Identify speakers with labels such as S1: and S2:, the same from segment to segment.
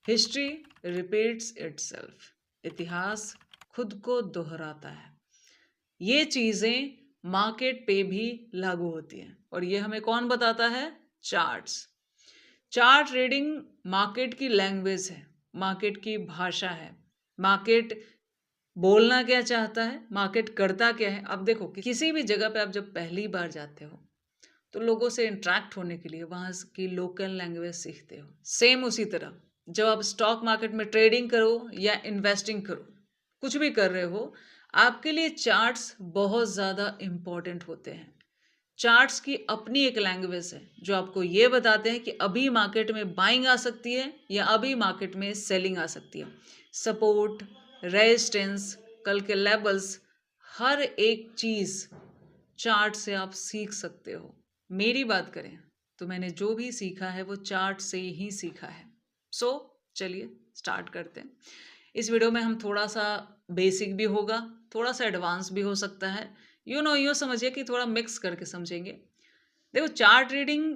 S1: History repeats itself. इतिहास खुद को दोहराता है। ये चीजें मार्केट पे भी लागू होती हैं और ये हमें कौन बताता है? चार्ट्स। चार्ट रीडिंग मार्केट की लैंग्वेज है, मार्केट की भाषा है। मार्केट बोलना क्या चाहता है, मार्केट करता क्या है। अब देखो किसी भी जगह पे आप जब पहली बार जाते हो तो लोगों से इंटरेक्ट होने के लिए वहां की लोकल लैंग्वेज सीखते हो। सेम उसी तरह जब आप स्टॉक मार्केट में ट्रेडिंग करो या इन्वेस्टिंग करो, कुछ भी कर रहे हो, आपके लिए चार्ट्स बहुत ज़्यादा इम्पोर्टेंट होते हैं। चार्ट्स की अपनी एक लैंग्वेज है जो आपको ये बताते हैं कि अभी मार्केट में बाइंग आ सकती है या अभी मार्केट में सेलिंग आ सकती है। सपोर्ट, रेजिस्टेंस, कल के लेवल्स, हर एक चीज़ चार्ट से आप सीख सकते हो। मेरी बात करें तो मैंने जो भी सीखा है वो चार्ट से ही सीखा है। सो चलिए स्टार्ट करते हैं। इस वीडियो में हम थोड़ा सा बेसिक भी होगा, थोड़ा सा एडवांस भी हो सकता है। यूँ समझिए कि थोड़ा मिक्स करके समझेंगे। देखो चार्ट रीडिंग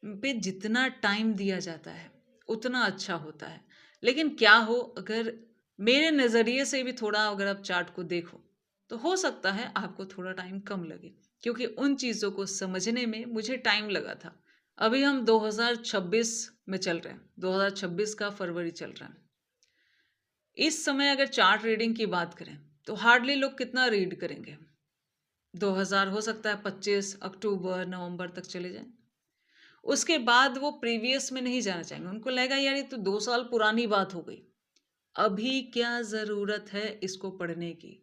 S1: पे जितना टाइम दिया जाता है उतना अच्छा होता है। लेकिन क्या हो अगर मेरे नज़रिए से भी थोड़ा अगर आप चार्ट को देखो तो हो सकता है आपको थोड़ा टाइम कम लगे, क्योंकि उन चीज़ों को समझने में मुझे टाइम लगा था। अभी हम 2026 में चल रहे हैं, 2026 का फरवरी चल रहा है। इस समय अगर चार्ट रीडिंग की बात करें तो हार्डली लोग कितना रीड करेंगे? 2000 हो सकता है 25 अक्टूबर नवंबर तक चले जाएं। उसके बाद वो प्रीवियस में नहीं जाना चाहेंगे, उनको लगेगा यार ये तो 2 साल पुरानी बात हो गई, अभी क्या ज़रूरत है इसको पढ़ने की।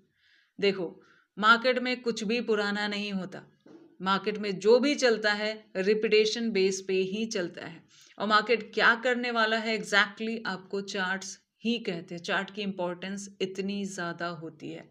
S1: देखो मार्केट में कुछ भी पुराना नहीं होता। मार्केट में जो भी चलता है रिपीटेशन बेस पे ही चलता है। और मार्केट क्या करने वाला है एग्जैक्टली आपको चार्ट्स ही कहते हैं। चार्ट की इंपॉर्टेंस इतनी ज़्यादा होती है।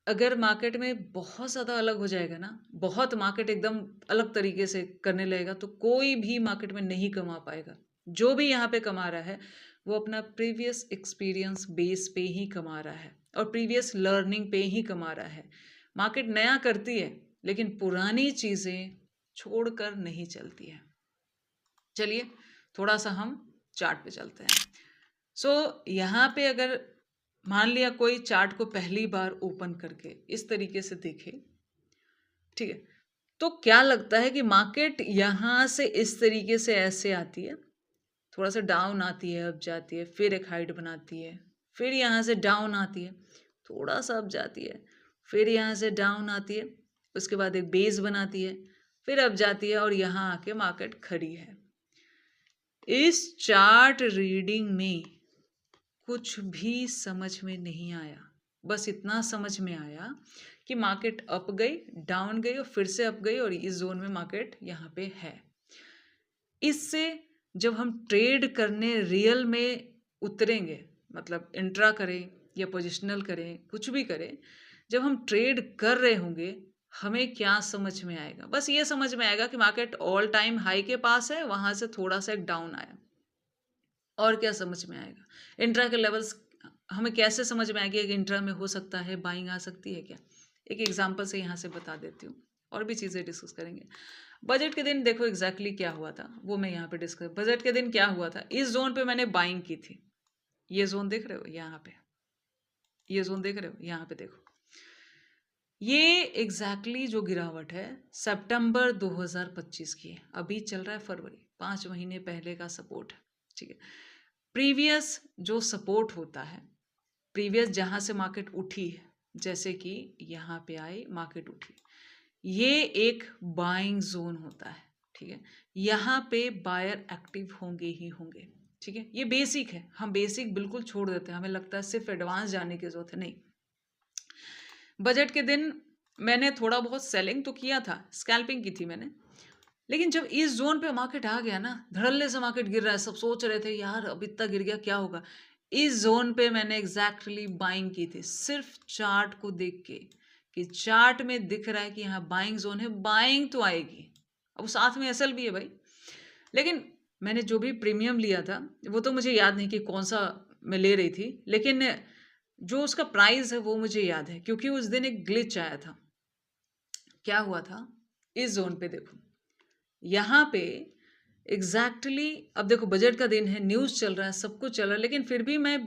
S1: अगर मार्केट में बहुत ज़्यादा अलग हो जाएगा ना, बहुत मार्केट एकदम अलग तरीके से करने लगेगा तो कोई भी मार्केट में नहीं कमा पाएगा। जो भी यहाँ पे कमा रहा है वो अपना प्रीवियस एक्सपीरियंस बेस पे ही कमा रहा है और प्रीवियस लर्निंग पे ही कमा रहा है। मार्केट नया करती है लेकिन पुरानी चीज़ें छोड़कर नहीं चलती है। चलिए थोड़ा सा हम चार्ट पे चलते हैं। सो यहाँ पे अगर मान लिया कोई चार्ट को पहली बार ओपन करके इस तरीके से देखे, ठीक है, तो क्या लगता है कि मार्केट यहाँ से इस तरीके से ऐसे आती है, थोड़ा सा डाउन आती है, अब जाती है, फिर एक हाइट बनाती है, फिर यहाँ से डाउन आती है, थोड़ा सा अब जाती है, फिर यहाँ से डाउन आती है, उसके बाद एक बेस बनाती है, फिर अब जाती है और यहाँ आके मार्केट खड़ी है। इस चार्ट रीडिंग में कुछ भी समझ में नहीं आया। बस इतना समझ में आया कि मार्केट अप गई, डाउन गई और फिर से अप गई और इस जोन में मार्केट यहाँ पे है। इससे जब हम ट्रेड करने रियल में उतरेंगे, मतलब इंट्रा करें या पोजिशनल करें, कुछ भी करें, जब हम ट्रेड कर रहे होंगे हमें क्या समझ में आएगा? बस ये समझ में आएगा कि मार्केट ऑल टाइम हाई के पास है, वहाँ से थोड़ा सा एक डाउन आया। और क्या समझ में आएगा? इंट्रा के लेवल्स हमें कैसे समझ में आएगी कि इंट्रा में हो सकता है बाइंग आ सकती है क्या? एक एग्जांपल से यहाँ से बता देती हूँ, और भी चीज़ें डिस्कस करेंगे। बजट के दिन देखो एग्जैक्टली क्या हुआ था वो मैं यहाँ पे डिस्कस। बजट के दिन क्या हुआ था, इस जोन पे मैंने बाइंग की थी। ये जोन देख रहे हो यहाँ पे, ये जोन देख रहे हो यहाँ पे, देखो ये एग्जैक्टली जो गिरावट है सितंबर 2025 की है। अभी चल रहा है फरवरी, 5 महीने पहले का सपोर्ट है, ठीक है। प्रीवियस जो सपोर्ट होता है, प्रीवियस जहाँ से मार्केट उठी है, जैसे कि यहाँ पे आई मार्केट उठी, ये एक बाइंग जोन होता है, ठीक है। यहाँ पे बायर एक्टिव होंगे ही होंगे, ठीक है। ये बेसिक है, हम बेसिक बिल्कुल छोड़ देते हैं, हमें लगता है सिर्फ एडवांस जाने की जरूरत है, नहीं। बजट के दिन मैंने थोड़ा बहुत सेलिंग तो किया था, स्कैल्पिंग की थी मैंने, लेकिन जब इस जोन पे मार्केट आ गया ना, धड़ल्ले से मार्केट गिर रहा है, सब सोच रहे थे यार अब इतना गिर गया क्या होगा। इस जोन पे मैंने एग्जैक्टली बाइंग की थी, सिर्फ चार्ट को देख के कि चार्ट में दिख रहा है कि यहाँ बाइंग जोन है, बाइंग तो आएगी। अब साथ में एसएल भी है भाई, लेकिन मैंने जो भी प्रीमियम लिया था वो तो मुझे याद नहीं कि कौन सा मैं ले रही थी, लेकिन जो उसका प्राइस है वो मुझे याद है, क्योंकि उस दिन एक ग्लिच आया था। क्या हुआ था, इस जोन पे देखो, यहाँ पे एग्जैक्टली अब देखो बजट का दिन है, न्यूज़ चल रहा है, सब कुछ चल रहा है, लेकिन फिर भी मैं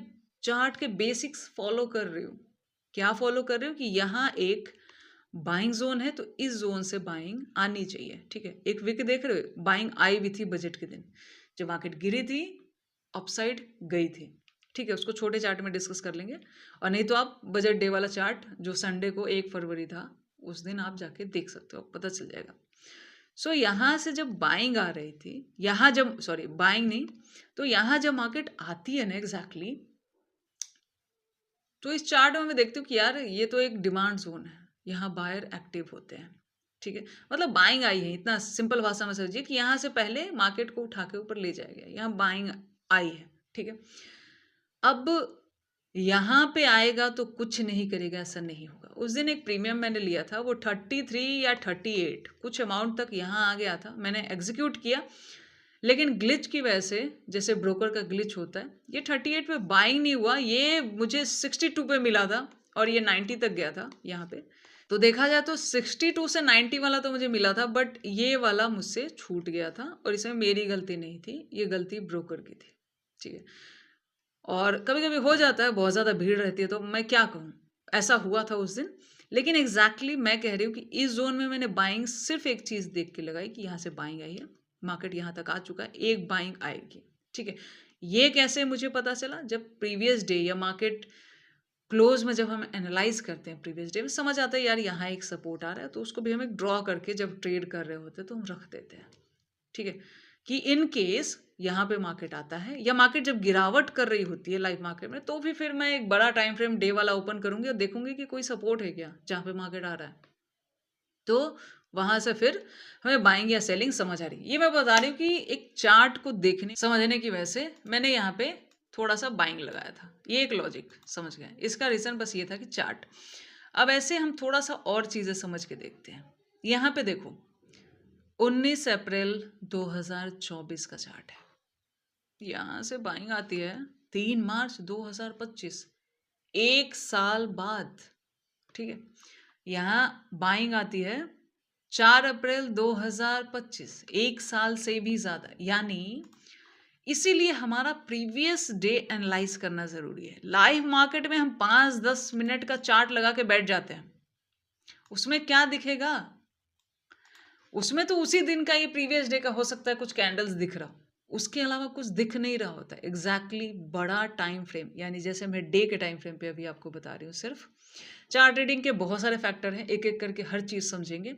S1: चार्ट के बेसिक्स फॉलो कर रही हूँ। क्या फॉलो कर रही हूँ कि यहाँ एक बाइंग जोन है तो इस जोन से बाइंग आनी चाहिए। ठीक है, एक विक देख रहे हो, बाइंग आई भी थी बजट के दिन, जब मार्केट गिरी थी अपसाइड गई थी। ठीक है, उसको छोटे चार्ट में डिस्कस कर लेंगे, और नहीं तो आप बजट डे वाला चार्ट जो संडे को 1 फरवरी था उस दिन आप जाके देख सकते हो, पता चल जाएगा। सो यहाँ से जब बाइंग आ रही थी, यहाँ जब सॉरी बाइंग नहीं, तो यहाँ जब मार्केट आती है ना एग्जैक्टली, तो इस चार्ट में मैं देखती हूँ कि यार ये तो एक डिमांड जोन है, यहाँ बायर एक्टिव होते हैं। ठीक है, मतलब बाइंग आई है, इतना सिंपल भाषा में समझिए कि यहाँ से पहले मार्केट को उठा के ऊपर ले जाएगा, यहाँ बाइंग आई है। ठीक है, अब यहाँ पे आएगा तो कुछ नहीं करेगा, ऐसा नहीं होगा। उस दिन एक प्रीमियम मैंने लिया था, वो 33 या 38 कुछ अमाउंट तक यहाँ आ गया था, मैंने एग्जीक्यूट किया, लेकिन ग्लिच की वजह से, जैसे ब्रोकर का ग्लिच होता है, ये 38 पे बाइंग नहीं हुआ, ये मुझे 62 पे मिला था और ये 90 तक गया था यहाँ पे। तो देखा जाए तो 62 से 90 वाला तो मुझे मिला था, बट ये वाला मुझसे छूट गया था, और इसमें मेरी गलती नहीं थी, ये गलती ब्रोकर की थी। ठीक है, और कभी कभी हो जाता है, बहुत ज़्यादा भीड़ रहती है, तो मैं क्या कहूँ, ऐसा हुआ था उस दिन। लेकिन एग्जैक्टली मैं कह रही हूँ कि इस जोन में मैंने बाइंग सिर्फ एक चीज़ देख के लगाई कि यहाँ से बाइंग आई है, मार्केट यहाँ तक आ चुका है, एक बाइंग आएगी। ठीक है, ये कैसे मुझे पता चला, जब प्रीवियस डे या मार्केट क्लोज में जब हम एनालाइज करते हैं प्रीवियस डे में, समझ आता है यार यहाँ एक सपोर्ट आ रहा है, तो उसको भी हम एक ड्रॉ करके जब ट्रेड कर रहे होते हैं तो हम रख देते हैं। ठीक है, कि इन केस यहाँ पे मार्केट आता है या मार्केट जब गिरावट कर रही होती है लाइव मार्केट में, तो भी फिर मैं एक बड़ा टाइम फ्रेम डे वाला ओपन करूंगी और देखूंगी कि कोई सपोर्ट है क्या जहाँ पे मार्केट आ रहा है, तो वहां से फिर हमें बाइंग या सेलिंग समझ आ रही है। ये मैं बता रही हूँ कि एक चार्ट को देखने समझने की वजह से मैंने यहाँ पे थोड़ा सा बाइंग लगाया था, ये एक लॉजिक समझ गए। इसका रीजन बस ये था कि चार्ट। अब ऐसे हम थोड़ा सा और चीजें समझ के देखते हैं। यहाँ पे देखो 19 अप्रैल 2024 का चार्ट है, यहाँ से बाइंग आती है 3 मार्च 2025, एक साल बाद। ठीक है, यहाँ बाइंग आती है 4 अप्रैल 2025, एक साल से भी ज़्यादा, यानी इसीलिए हमारा प्रीवियस डे एनालाइज करना ज़रूरी है। लाइव मार्केट में हम 5-10 मिनट का चार्ट लगा के बैठ जाते हैं, उसमें क्या दिखेगा, उसमें तो उसी दिन का, ये प्रीवियस डे का हो सकता है कुछ कैंडल्स दिख रहा, उसके अलावा कुछ दिख नहीं रहा होता एग्जैक्टली बड़ा टाइम फ्रेम, यानी जैसे मैं डे के टाइम फ्रेम पे अभी आपको बता रही हूँ। सिर्फ चार्ट रीडिंग के बहुत सारे फैक्टर हैं, एक एक करके हर चीज़ समझेंगे।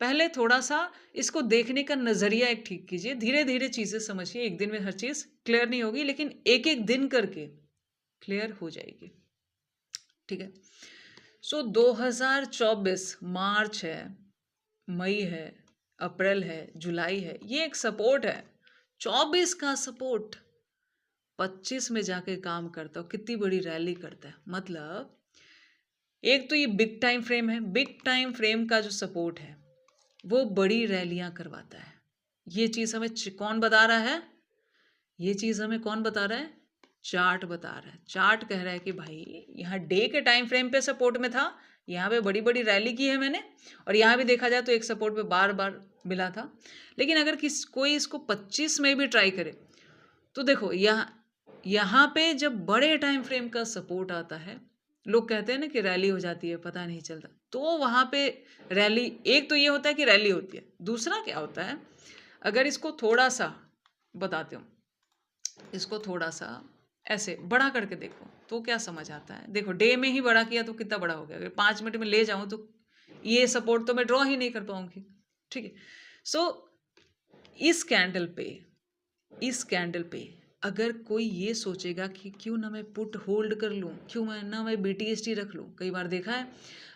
S1: पहले थोड़ा सा इसको देखने का नज़रिया एक ठीक कीजिए, धीरे धीरे चीज़ें समझिए, एक दिन में हर चीज़ क्लियर नहीं होगी, लेकिन एक एक दिन करके क्लियर हो जाएगी। ठीक है, सो 2024 मार्च है, मई है, अप्रैल है, जुलाई है, ये एक सपोर्ट है। 24 का सपोर्ट 25 में जाके काम करता है, कितनी बड़ी रैली करता है। मतलब एक तो ये बिग टाइम फ्रेम है, बिग टाइम फ्रेम का जो सपोर्ट है वो बड़ी रैलियां करवाता है। ये चीज हमें कौन बता रहा है, ये चीज हमें कौन बता रहा है, चार्ट बता रहा है। चार्ट कह रहा है कि भाई यहाँ डे के टाइम फ्रेम पे सपोर्ट में था, यहाँ पे बड़ी बड़ी रैली की है मैंने, और यहाँ भी देखा जाए तो एक सपोर्ट पे बार बार मिला था। लेकिन अगर कोई इसको 25 में भी ट्राई करे, तो देखो यहाँ पे जब बड़े टाइम फ्रेम का सपोर्ट आता है, लोग कहते हैं ना कि रैली हो जाती है, पता नहीं चलता, तो वहाँ पे रैली, एक तो ये होता है कि रैली होती है, दूसरा क्या होता है, अगर इसको थोड़ा सा बताते हो, इसको थोड़ा सा ऐसे बड़ा करके देखो तो क्या समझ आता है। देखो डे में ही बड़ा किया तो कितना बड़ा हो गया, अगर 5 मिनट में ले जाऊं तो ये सपोर्ट तो मैं ड्रॉ ही नहीं कर पाऊंगी। ठीक है, सो इस कैंडल पे अगर कोई ये सोचेगा कि क्यों ना मैं पुट होल्ड कर लूं, क्यों ना मैं BTST रख लूं, कई बार देखा है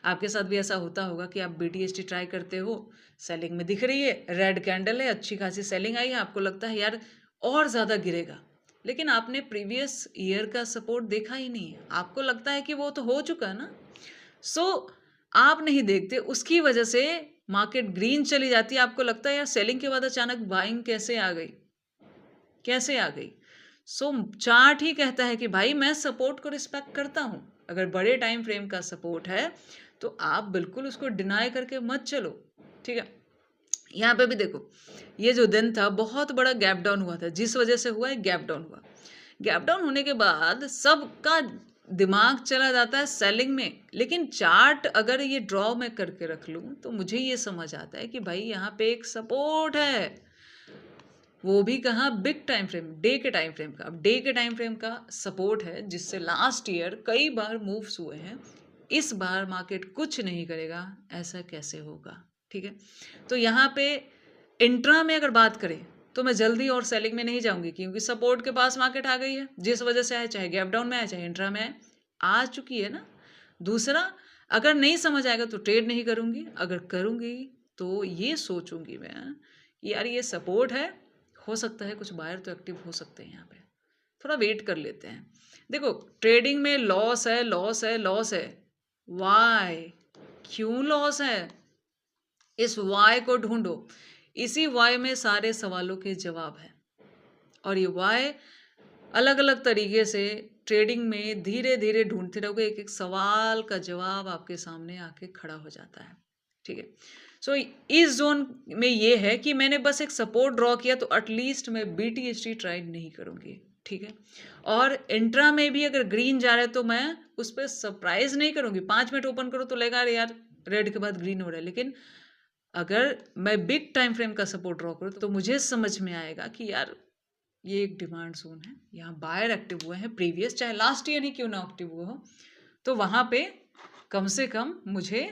S1: आपके साथ भी ऐसा होता होगा कि आप BTST ट्राई करते हो, सेलिंग में दिख रही है, रेड कैंडल है, अच्छी खासी सेलिंग आई है, आपको लगता है यार और ज़्यादा गिरेगा, लेकिन आपने प्रीवियस ईयर का सपोर्ट देखा ही नहीं है, आपको लगता है कि वो तो हो चुका है ना। सो आप नहीं देखते, उसकी वजह से मार्केट ग्रीन चली जाती है, आपको लगता है यार सेलिंग के बाद अचानक बाइंग कैसे आ गई, कैसे आ गई। सो चार्ट ही कहता है कि भाई मैं सपोर्ट को रिस्पेक्ट करता हूं, अगर बड़े टाइम फ्रेम का सपोर्ट है तो आप बिल्कुल उसको डिनाई करके मत चलो। ठीक है, यहाँ पे भी देखो, ये जो दिन था बहुत बड़ा गैप डाउन हुआ था, जिस वजह से हुआ है गैप डाउन हुआ। गैप डाउन होने के बाद सबका दिमाग चला जाता है सेलिंग में, लेकिन चार्ट अगर ये ड्रॉ मैं करके रख लूं तो मुझे ये समझ आता है कि भाई यहाँ पे एक सपोर्ट है, वो भी कहाँ, बिग टाइम फ्रेम, डे के टाइम फ्रेम का। अब डे के टाइम फ्रेम का सपोर्ट है जिससे लास्ट ईयर कई बार मूव्स हुए हैं, इस बार मार्केट कुछ नहीं करेगा, ऐसा कैसे होगा? ठीक है, तो यहाँ पे इंट्रा में अगर बात करें तो मैं जल्दी और सेलिंग में नहीं जाऊंगी, क्योंकि सपोर्ट के पास मार्केट आ गई है, जिस वजह से आए, चाहे गैप डाउन में आए चाहे इंट्रा में आए, आ चुकी है ना। दूसरा, अगर नहीं समझ आएगा तो ट्रेड नहीं करूंगी, अगर करूंगी तो ये सोचूंगी मैं कि यार ये सपोर्ट है, हो सकता है कुछ बायर तो एक्टिव हो सकते हैं यहाँ पे, थोड़ा वेट कर लेते हैं। देखो, ट्रेडिंग में लॉस है, लॉस है, लॉस है। वाई, क्यों लॉस है? इस वाई को ढूंढो, इसी वाई में सारे सवालों के जवाब है। और ये वाई अलग अलग तरीके से ट्रेडिंग में धीरे धीरे ढूंढते रहोगे, एक एक सवाल का जवाब आपके सामने आके खड़ा हो जाता है। ठीक है, सो इस जोन में ये है कि मैंने बस एक सपोर्ट ड्रॉ किया तो एटलीस्ट मैं BTST ट्राई नहीं करूंगी। ठीक है, और इंट्रा में भी अगर ग्रीन जा रहा है तो मैं उस पर सरप्राइज नहीं करूंगी। 5 मिनट ओपन करो तो लगेगा यार रेड के बाद ग्रीन हो रहा है, लेकिन अगर मैं बिग टाइम फ्रेम का सपोर्ट ड्रॉ करूँ तो मुझे समझ में आएगा कि यार ये एक डिमांड जोन है, यहाँ बायर एक्टिव हुए हैं प्रीवियस, चाहे लास्ट ईयर ही क्यों ना एक्टिव हुआ हो, तो वहाँ पे कम से कम मुझे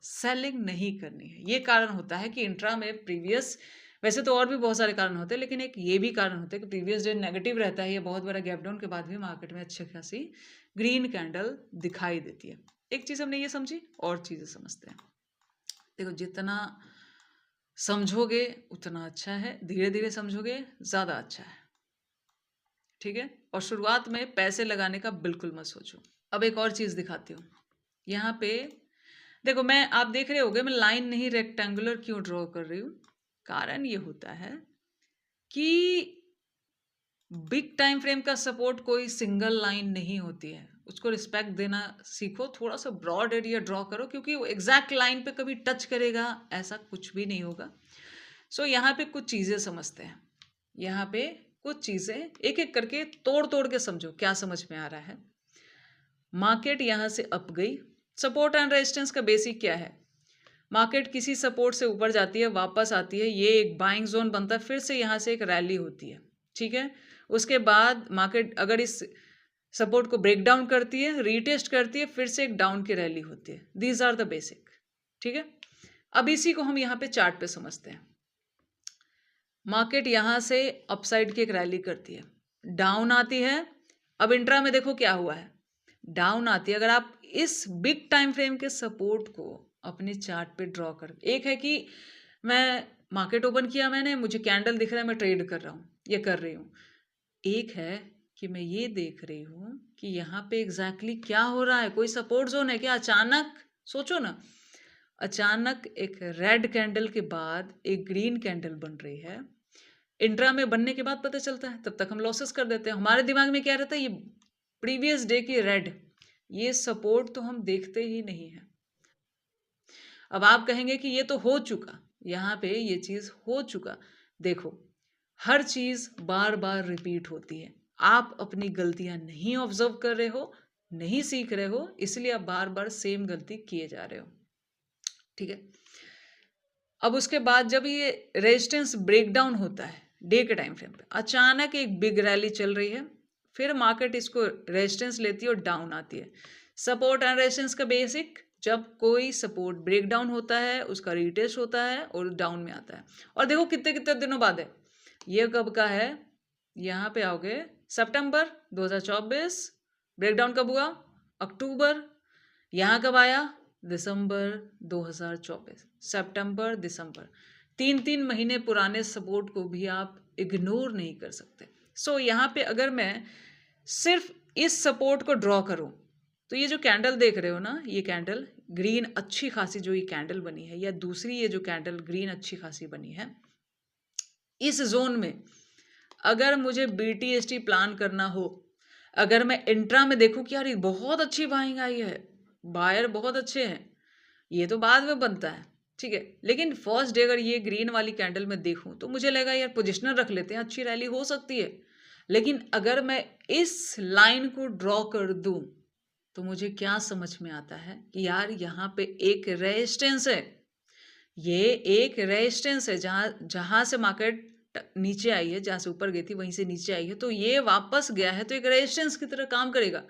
S1: सेलिंग नहीं करनी है। ये कारण होता है कि इंट्रा में प्रीवियस, वैसे तो और भी बहुत सारे कारण होते हैं, लेकिन एक ये भी कारण होता है कि प्रीवियस जो नेगेटिव रहता है, ये बहुत बड़ा गैप डाउन के बाद भी मार्केट में अच्छी खासी ग्रीन कैंडल दिखाई देती है। एक चीज़ हमने ये समझी, और चीज़ें समझते हैं। देखो, जितना समझोगे उतना अच्छा है, धीरे धीरे समझोगे ज़्यादा अच्छा है। ठीक है, और शुरुआत में पैसे लगाने का बिल्कुल मत सोचो। अब एक और चीज़ दिखाती हूँ। यहाँ पे देखो, मैं, आप देख रहे होगे मैं लाइन नहीं रेक्टेंगुलर क्यों ड्रॉ कर रही हूँ। कारण ये होता है कि बिग टाइम फ्रेम का सपोर्ट कोई सिंगल लाइन नहीं होती है, उसको रिस्पेक्ट देना सीखो, थोड़ा सा ब्रॉड एरिया ड्रॉ करो, क्योंकि वो एग्जैक्ट लाइन पे कभी टच करेगा ऐसा कुछ भी नहीं होगा। सो यहाँ पे कुछ चीज़ें समझते हैं, यहाँ पे कुछ चीज़ें एक एक करके तोड़ तोड़ के समझो क्या समझ में आ रहा है। मार्केट यहाँ से अप गई, सपोर्ट एंड रेजिस्टेंस का बेसिक क्या है? मार्केट किसी सपोर्ट से ऊपर जाती है, वापस आती है, ये एक बाइंग जोन बनता है, फिर से यहाँ से एक रैली होती है। ठीक है, उसके बाद मार्केट अगर इस सपोर्ट को ब्रेक डाउन करती है, रीटेस्ट करती है, फिर से एक डाउन की रैली होती है। These are the basic. ठीक है, अब इसी को हम यहाँ पे चार्ट पे समझते हैं। मार्केट यहाँ से अपसाइड की एक रैली करती है, डाउन आती है। अब इंट्रा में देखो क्या हुआ है, डाउन आती है। अगर आप इस बिग टाइम फ्रेम के सपोर्ट को अपने चार्ट पे ड्रॉ कर, एक है कि मैं मार्केट ओपन किया, मैंने, मुझे कैंडल दिख रहा है, मैं ट्रेड कर रहा हूँ, ये कर रही हूँ। एक है कि मैं ये देख रही हूँ कि यहाँ पे एग्जैक्टली क्या हो रहा है, कोई सपोर्ट जोन है क्या? अचानक सोचो ना, अचानक एक रेड कैंडल के बाद एक ग्रीन कैंडल बन रही है। इंट्रा में बनने के बाद पता चलता है, तब तक हम लॉसेस कर देते हैं। हमारे दिमाग में क्या रहता है, ये प्रीवियस डे की रेड, ये सपोर्ट तो हम देखते ही नहीं है। अब आप कहेंगे कि ये तो हो चुका, यहाँ पे ये चीज हो चुका। देखो, हर चीज बार बार रिपीट होती है, आप अपनी गलतियां नहीं ऑब्जर्व कर रहे हो, नहीं सीख रहे हो, इसलिए आप बार बार सेम गलती किए जा रहे हो। ठीक है, अब उसके बाद जब ये रेजिस्टेंस ब्रेकडाउन होता है डे के टाइम फ्रेम पे, अचानक एक बिग रैली चल रही है, फिर मार्केट इसको रेजिस्टेंस लेती है और डाउन आती है। सपोर्ट एंड रेजिस्टेंस का बेसिक, जब कोई सपोर्ट ब्रेक डाउन होता है उसका रीटेस्ट होता है और डाउन में आता है। और देखो कितने कितने दिनों बाद है, ये कब का है, यहाँ पे आओगे सितंबर 2024, ब्रेकडाउन कब हुआ, अक्टूबर, यहाँ कब आया, दिसंबर 2024, सितंबर दिसंबर, 3 3 महीने पुराने सपोर्ट को भी आप इग्नोर नहीं कर सकते। सो यहाँ पे अगर मैं सिर्फ इस सपोर्ट को ड्रॉ करूँ तो ये जो कैंडल देख रहे हो ना, ये कैंडल ग्रीन अच्छी खासी जो ये कैंडल बनी है, या दूसरी ये जो कैंडल ग्रीन अच्छी खासी बनी है, इस जोन में अगर मुझे BTST प्लान करना हो, अगर मैं इंट्रा में देखूं कि यार ये बहुत अच्छी बाइंग आई है, बायर बहुत अच्छे हैं, ये तो बाद में बनता है, ठीक है। लेकिन फर्स्ट डे अगर ये ग्रीन वाली कैंडल मैं देखूं तो मुझे लगा यार पोजिशनल रख लेते हैं, अच्छी रैली हो सकती है। लेकिन अगर मैं इस लाइन को ड्रॉ कर दूं तो मुझे क्या समझ में आता है कि यार यहाँ पे एक रेजिस्टेंस है, ये एक रेजिस्टेंस है, जहां जहां से मार्केट नीचे आई है, जहां से ऊपर गई थी वहीं से नीचे आई है, तो ये वापस गया है तो एक रेजिस्टेंस की तरह काम करेगा।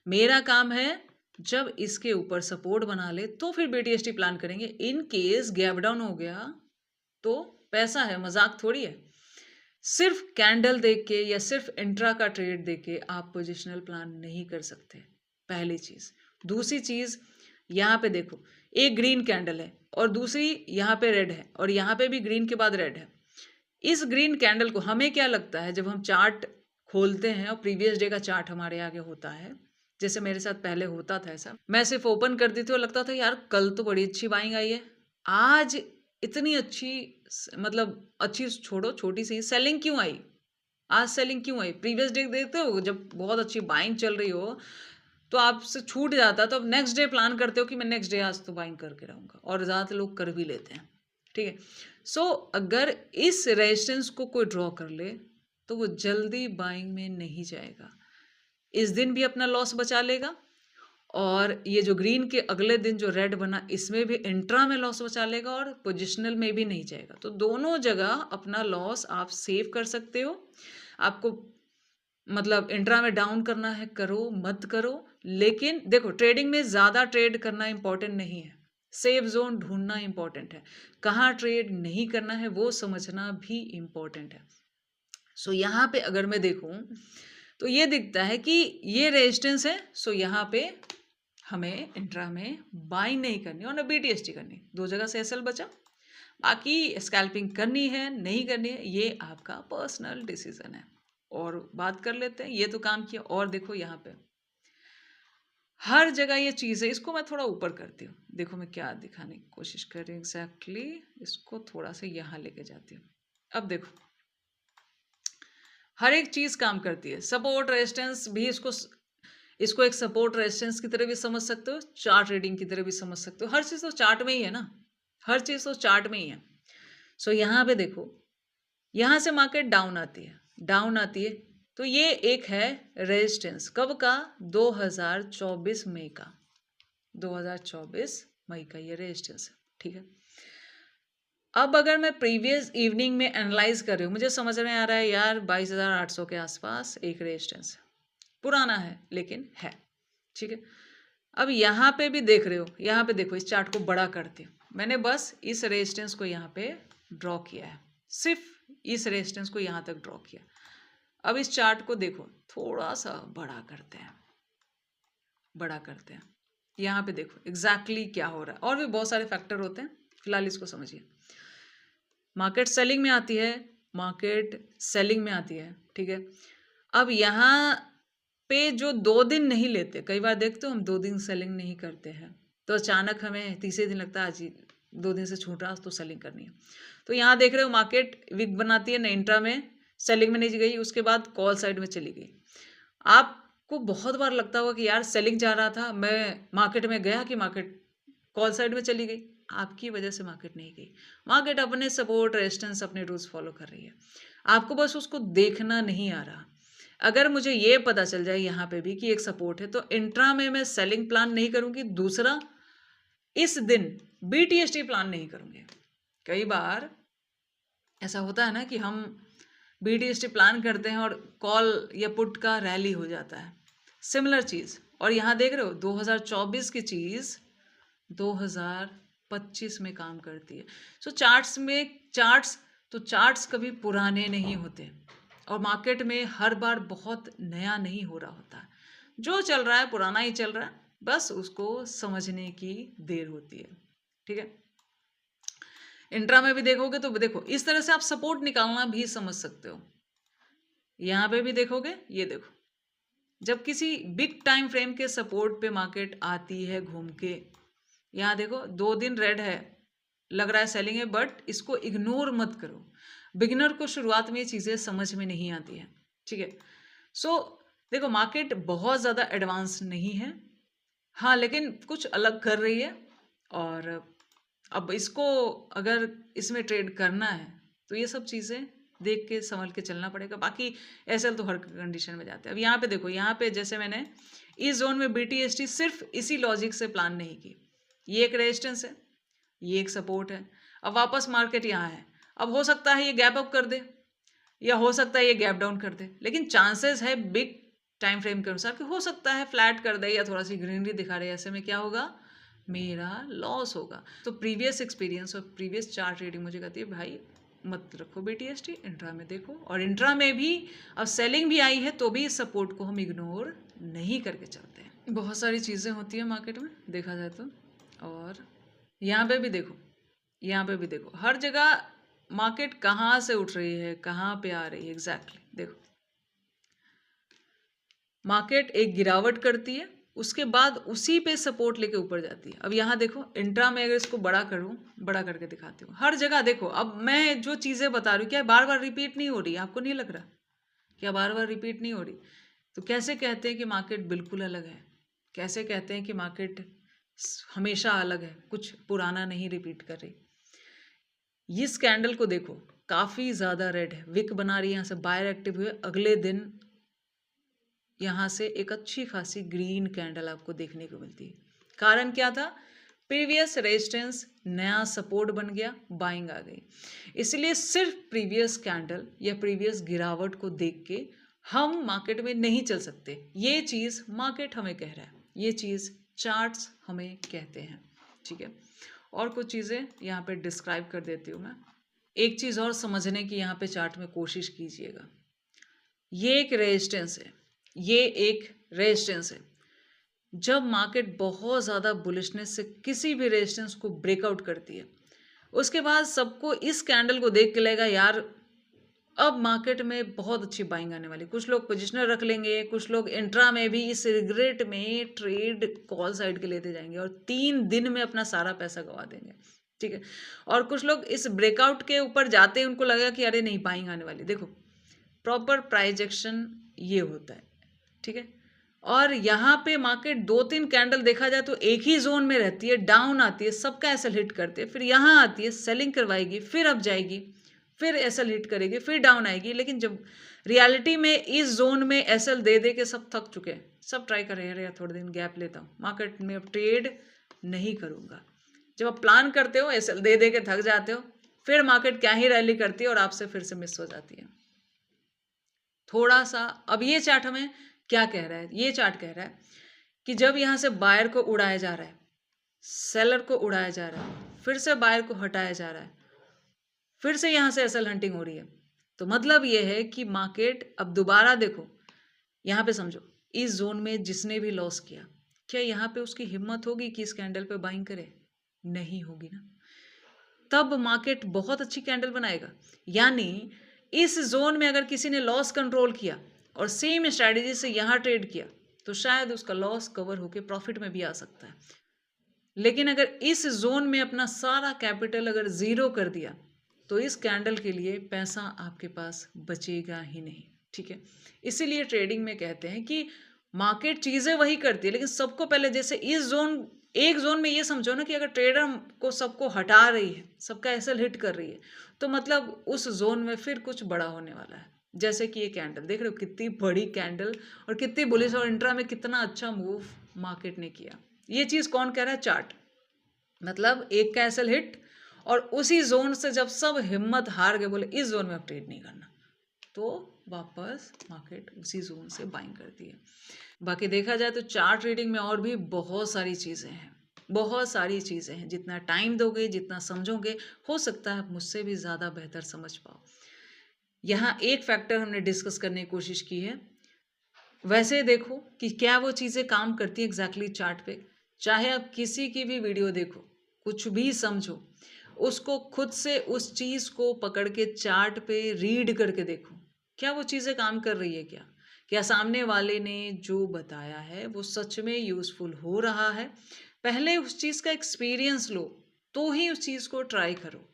S1: मेरा काम है जब इसके ऊपर सपोर्ट बना ले तो फिर बीटीएसटी प्लान करेंगे। इन केस गैप डाउन हो गया तो पैसा है, मजाक थोड़ी है। सिर्फ कैंडल देख के या सिर्फ इंट्रा का ट्रेड देख के आप पोजिशनल प्लान नहीं कर सकते, पहली चीज। दूसरी चीज, यहाँ पे देखो एक ग्रीन कैंडल है और दूसरी यहाँ पे रेड है और यहाँ पे भी ग्रीन के बाद रेड है। इस ग्रीन कैंडल को हमें क्या लगता है, जब हम चार्ट खोलते हैं और प्रीवियस डे का चार्ट हमारे आगे होता है, जैसे मेरे साथ पहले होता था ऐसा, मैं सिर्फ ओपन करती थी और लगता था यार कल तो बड़ी अच्छी बाइंग आई है, आज इतनी अच्छी, मतलब अच्छी छोड़ो, छोटी सी सेलिंग क्यों आई, आज सेलिंग क्यों आई। प्रीवियस डे देखते हो जब बहुत अच्छी बाइंग चल रही हो तो आपसे छूट जाता है, तो अब नेक्स्ट डे प्लान करते हो कि मैं नेक्स्ट डे आज तो बाइंग करके रहूंगा, और ज़्यादातर लोग कर भी लेते हैं। ठीक है। सो अगर इस रेजिस्टेंस को कोई ड्रॉ कर ले तो वो जल्दी बाइंग में नहीं जाएगा, इस दिन भी अपना लॉस बचा लेगा, और ये जो ग्रीन के अगले दिन जो रेड बना इसमें भी इंट्रा में लॉस बचा लेगा, और पोजिशनल में भी नहीं जाएगा। तो दोनों जगह अपना लॉस आप सेव कर सकते हो। आपको मतलब इंट्रा में डाउन करना है करो, मत करो, लेकिन देखो ट्रेडिंग में ज़्यादा ट्रेड करना इंपॉर्टेंट नहीं है, सेफ जोन ढूंढना इंपॉर्टेंट है, कहाँ ट्रेड नहीं करना है वो समझना भी इंपॉर्टेंट है। सो यहाँ पे अगर मैं देखूँ तो ये दिखता है कि ये रेजिस्टेंस है, सो यहाँ पे हमें इंट्रा में बाइंग नहीं करनी और ना बीटीएसटी करनी, दो जगह से एसएल बचा। बाकी स्कैल्पिंग करनी है नहीं करनी है ये आपका पर्सनल डिसीजन है। और बात कर लेते हैं, ये तो काम किया, और देखो यहाँ पे हर जगह ये चीज़ है। इसको मैं थोड़ा ऊपर करती हूँ, देखो मैं क्या दिखाने की कोशिश कर रही हूँ एग्जैक्टली, इसको थोड़ा सा यहाँ लेके जाती हूँ। अब देखो हर एक चीज़ काम करती है, सपोर्ट रेजिस्टेंस भी, इसको एक सपोर्ट रेजिस्टेंस की तरह भी समझ सकते हो, चार्ट रीडिंग की तरह भी समझ सकते हो। हर चीज़ तो चार्ट में ही है ना, हर चीज़ तो चार्ट में ही है। सो यहाँ पे देखो, यहाँ से मार्केट डाउन आती है, डाउन आती है, तो ये एक है रेजिस्टेंस, कब का, 2024 मई का, 2024 मई का ये रेजिस्टेंस है। ठीक है। अब अगर मैं प्रीवियस इवनिंग में एनालाइज कर रही हूँ, मुझे समझ में आ रहा है यार 22,800 के आसपास एक रेजिस्टेंस है, पुराना है लेकिन है। ठीक है। अब यहाँ पे भी देख रहे हो, यहाँ पे देखो इस चार्ट को बड़ा करते हो, मैंने बस इस रेजिस्टेंस को यहाँ पे ड्रॉ किया है, सिर्फ इस रेजिस्टेंस को यहाँ तक ड्रॉ किया। अब इस चार्ट को देखो, थोड़ा सा बड़ा करते हैं, बड़ा करते हैं, यहाँ पे देखो एग्जैक्टली क्या हो रहा है। और भी बहुत सारे फैक्टर होते हैं, फिलहाल इसको समझिए। मार्केट सेलिंग में आती है, मार्केट सेलिंग में आती है। ठीक है। अब यहाँ पे जो 2 दिन नहीं लेते, कई बार देखते हो हम 2 दिन सेलिंग नहीं करते हैं, तो अचानक हमें तीसरे दिन लगता है आज 2 दिन से छूट रहा तो सेलिंग करनी है। तो यहाँ देख रहे हो मार्केट वीक बनाती है, ना इंट्रा में सेलिंग में नहीं गई, उसके बाद कॉल साइड में चली गई। आपको बहुत बार लगता होगा कि यार सेलिंग जा रहा था, मैं मार्केट में गया कि मार्केट कॉल साइड में चली गई। आपकी वजह से मार्केट नहीं गई, मार्केट अपने सपोर्ट रेजिस्टेंस अपने रूल्स फॉलो कर रही है, आपको बस उसको देखना नहीं आ रहा। अगर मुझे ये पता चल जाए यहाँ पे भी कि एक सपोर्ट है, तो इंट्रा में मैं सेलिंग प्लान नहीं करूंगी। दूसरा, इस दिन बीटीएसटी प्लान नहीं करूंगी। कई बार ऐसा होता है ना कि हम बीटीएसटी प्लान करते हैं और कॉल या पुट का रैली हो जाता है, सिमिलर चीज़। और यहाँ देख रहे हो 2024 की चीज़ 2025 में काम करती है। सो चार्ट्स कभी पुराने नहीं होते, और मार्केट में हर बार बहुत नया नहीं हो रहा होता, जो चल रहा है पुराना ही चल रहा है, बस उसको समझने की देर होती है। ठीक है। इंट्रा में भी देखोगे तो देखो इस तरह से आप सपोर्ट निकालना भी समझ सकते हो। यहाँ पे भी देखोगे, ये देखो जब किसी बिग टाइम फ्रेम के सपोर्ट पे मार्केट आती है घूम के, यहाँ देखो 2 दिन रेड है, लग रहा है सेलिंग है, बट इसको इग्नोर मत करो। बिगिनर को शुरुआत में ये चीज़ें समझ में नहीं आती है। ठीक है। सो देखो मार्केट बहुत ज़्यादा एडवांस नहीं है, हाँ, लेकिन कुछ अलग कर रही है, और अब इसको अगर इसमें ट्रेड करना है तो ये सब चीज़ें देख के संभल के चलना पड़ेगा। बाकी एसएल तो हर कंडीशन में जाते हैं। अब यहाँ पे देखो, यहाँ पे जैसे मैंने इस जोन में बीटीएसटी सिर्फ इसी लॉजिक से प्लान नहीं की। ये एक रेजिस्टेंस है, ये एक सपोर्ट है। अब वापस मार्केट यहाँ है, अब हो सकता है ये गैप अप कर दे या हो सकता है ये गैप डाउन कर दे, लेकिन चांसेस है बिग टाइम फ्रेम के अनुसार कि हो सकता है फ्लैट कर दे या थोड़ा सी ग्रीनरी दिखा रहे। ऐसे में क्या होगा, मेरा लॉस होगा। तो प्रीवियस एक्सपीरियंस और प्रीवियस चार्ट रीडिंग मुझे कहती है भाई मत रखो बीटीएसटी, इंट्रा में देखो। और इंट्रा में भी अब सेलिंग भी आई है तो भी इस सपोर्ट को हम इग्नोर नहीं करके चलते हैं। बहुत सारी चीज़ें होती है मार्केट में देखा जाए तो। और यहाँ पे भी देखो, यहाँ पे भी देखो, हर जगह मार्केट कहाँ से उठ रही है, कहाँ पे आ रही है एग्जैक्टली देखो। मार्केट एक गिरावट करती है, उसके बाद उसी पे सपोर्ट लेके ऊपर जाती है। अब यहाँ देखो इंट्रा में अगर इसको बड़ा करूँ, बड़ा करके दिखाती हूँ, हर जगह देखो। अब मैं जो चीज़ें बता रही हूँ क्या बार बार रिपीट नहीं हो रही, आपको नहीं लग रहा क्या बार बार रिपीट नहीं हो रही? तो कैसे कहते हैं कि मार्केट बिल्कुल अलग है? कैसे कहते हैं कि मार्केट हमेशा अलग है, कुछ पुराना नहीं रिपीट कर रही? इस कैंडल को देखो, काफ़ी ज़्यादा रेड है, विक बना रही है। यहाँ से बायर एक्टिव हुए, अगले दिन यहाँ से एक अच्छी खासी ग्रीन कैंडल आपको देखने को मिलती है। कारण क्या था? प्रीवियस रेजिस्टेंस नया सपोर्ट बन गया, बाइंग आ गई। इसलिए सिर्फ प्रीवियस कैंडल या प्रीवियस गिरावट को देख के हम मार्केट में नहीं चल सकते। ये चीज़ मार्केट हमें कह रहा है, ये चीज़ चार्ट्स हमें कहते हैं। ठीक है, और कुछ चीज़ें यहाँ पे डिस्क्राइब कर देती हूँ मैं। एक चीज़ और समझने की यहाँ पे चार्ट में कोशिश कीजिएगा। ये एक रेजिस्टेंस है, ये एक रेजिस्टेंस है। जब मार्केट बहुत ज़्यादा बुलिशनेस से किसी भी रेजिस्टेंस को ब्रेकआउट करती है, उसके बाद सबको इस कैंडल को देख के लगेगा यार अब मार्केट में बहुत अच्छी बाइंग आने वाली। कुछ लोग पोजिशनर रख लेंगे, कुछ लोग इंट्रा में भी इस रिग्रेट में ट्रेड कॉल साइड के लेते जाएंगे और 3 दिन में अपना सारा पैसा गवा देंगे। ठीक है, और कुछ लोग इस ब्रेकआउट के ऊपर जाते हैं, उनको लगेगा कि अरे नहीं बाइंग आने वाली। देखो प्रॉपर प्राइजेक्शन ये होता है। ठीक है, और यहाँ पे मार्केट 2-3 कैंडल देखा जाए तो एक ही जोन में रहती है, डाउन आती है, सबका एसएल हिट करती है, फिर यहाँ आती है सेलिंग करवाएगी, फिर अप जाएगी, फिर एसएल हिट करेगी, फिर डाउन आएगी। लेकिन जब रियलिटी में इस जोन में एसएल दे दे के सब थक चुके हैं, सब ट्राई कर रहे हैं यार थोड़े दिन गैप लेता हूँ, मार्केट में अब ट्रेड नहीं करूँगा। जब आप प्लान करते हो, एसएल दे दे के थक जाते हो, फिर मार्केट क्या ही रैली करती है और आपसे फिर से मिस हो जाती है। थोड़ा सा अब ये चार्ट हमें क्या कह रहा है? ये चार्ट कह रहा है कि जब यहाँ से बायर को उड़ाया जा रहा है, सेलर को उड़ाया जा रहा है, फिर से बायर को हटाया जा रहा है, फिर से यहाँ से एसएल हंटिंग हो रही है, तो मतलब ये है कि मार्केट अब दोबारा देखो, यहाँ पे समझो इस जोन में जिसने भी लॉस किया, क्या यहाँ पे उसकी हिम्मत होगी कि इस कैंडल पे बाइंग करे? नहीं होगी ना। तब मार्केट बहुत अच्छी कैंडल बनाएगा। यानी इस जोन में अगर किसी ने लॉस कंट्रोल किया और सेम स्ट्रैटेजी से यहाँ ट्रेड किया तो शायद उसका लॉस कवर होकर प्रॉफिट में भी आ सकता है। लेकिन अगर इस जोन में अपना सारा कैपिटल अगर ज़ीरो कर दिया तो इस कैंडल के लिए पैसा आपके पास बचेगा ही नहीं। ठीक है, इसीलिए ट्रेडिंग में कहते हैं कि मार्केट चीज़ें वही करती है, लेकिन सबको पहले जैसे इस जोन, एक जोन में ये समझो ना कि अगर ट्रेडर को सबको हटा रही है, सबका एसएल हिट कर रही है, तो मतलब उस जोन में फिर कुछ बड़ा होने वाला है। जैसे कि ये कैंडल देख रहे हो, कितनी बड़ी कैंडल और कितनी बुलिश, और इंट्रा में कितना अच्छा मूव मार्केट ने किया। ये चीज़ कौन कह रहा है? चार्ट। मतलब एक का एसएल हिट और उसी जोन से जब सब हिम्मत हार गए, बोले इस जोन में अब ट्रेड नहीं करना, तो वापस मार्केट उसी जोन से बाइंग करती है। बाकी देखा जाए तो चार्ट रीडिंग में और भी बहुत सारी चीज़ें हैं, बहुत सारी चीज़ें हैं। जितना टाइम दोगे, जितना समझोगे, हो सकता है मुझसे भी ज़्यादा बेहतर समझ पाओ। यहाँ एक फैक्टर हमने डिस्कस करने की कोशिश की है। वैसे देखो कि क्या वो चीज़ें काम करती है एग्जैक्टली चार्ट पे। चाहे आप किसी की भी वीडियो देखो, कुछ भी समझो, उसको खुद से उस चीज़ को पकड़ के चार्ट पे रीड करके देखो, क्या वो चीज़ें काम कर रही है? क्या सामने वाले ने जो बताया है वो सच में यूज़फुल हो रहा है? पहले उस चीज़ का एक्सपीरियंस लो, तो ही उस चीज़ को ट्राई करो।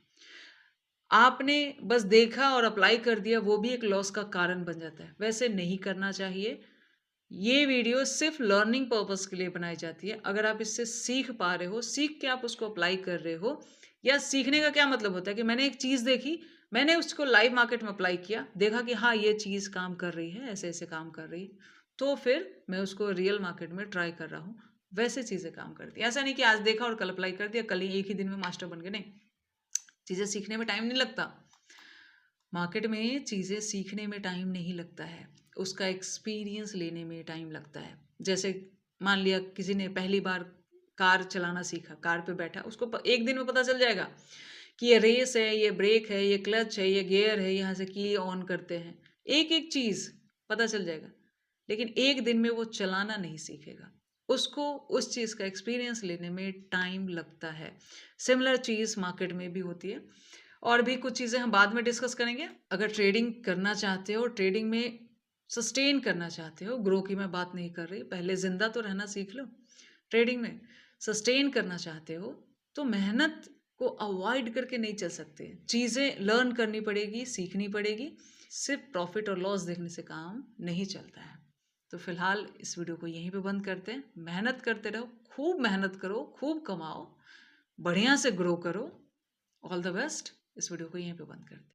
S1: आपने बस देखा और अप्लाई कर दिया, वो भी एक लॉस का कारण बन जाता है। वैसे नहीं करना चाहिए। ये वीडियो सिर्फ लर्निंग पर्पस के लिए बनाई जाती है। अगर आप इससे सीख पा रहे हो, सीख के आप उसको अप्लाई कर रहे हो, या सीखने का क्या मतलब होता है कि मैंने एक चीज़ देखी, मैंने उसको लाइव मार्केट में अप्लाई किया, देखा कि हाँ ये चीज़ काम कर रही है, ऐसे ऐसे काम कर रही है, तो फिर मैं उसको रियल मार्केट में ट्राई कर रहा हूँ। वैसे चीज़ें काम करती है। ऐसा नहीं कि आज देखा और कल अप्लाई कर दिया, कल ही एक ही दिन में मास्टर बन गए, नहीं। चीज़ें सीखने में टाइम नहीं लगता। मार्केट में चीज़ें सीखने में टाइम नहीं लगता है, उसका एक्सपीरियंस लेने में टाइम लगता है। जैसे मान लिया किसी ने पहली बार कार चलाना सीखा, कार पे बैठा, उसको एक दिन में पता चल जाएगा कि ये रेस है, ये ब्रेक है, ये क्लच है, ये गियर है, यहाँ से की ऑन करते हैं, एक एक चीज़ पता चल जाएगा। लेकिन एक दिन में वो चलाना नहीं सीखेगा, उसको उस चीज़ का एक्सपीरियंस लेने में टाइम लगता है। सिमिलर चीज़ मार्केट में भी होती है। और भी कुछ चीज़ें हम बाद में डिस्कस करेंगे। अगर ट्रेडिंग करना चाहते हो, ट्रेडिंग में सस्टेन करना चाहते हो, ग्रो की मैं बात नहीं कर रही, पहले ज़िंदा तो रहना सीख लो। ट्रेडिंग में सस्टेन करना चाहते हो तो मेहनत को अवॉइड करके नहीं चल सकते, चीज़ें लर्न करनी पड़ेगी, सीखनी पड़ेगी। सिर्फ प्रॉफिट और लॉस देखने से काम नहीं चलता है। तो फिलहाल इस वीडियो को यहीं पे बंद करते हैं। मेहनत करते रहो, खूब मेहनत करो, खूब कमाओ, बढ़िया से ग्रो करो। All the best. इस वीडियो को यहीं पे बंद करते हैं।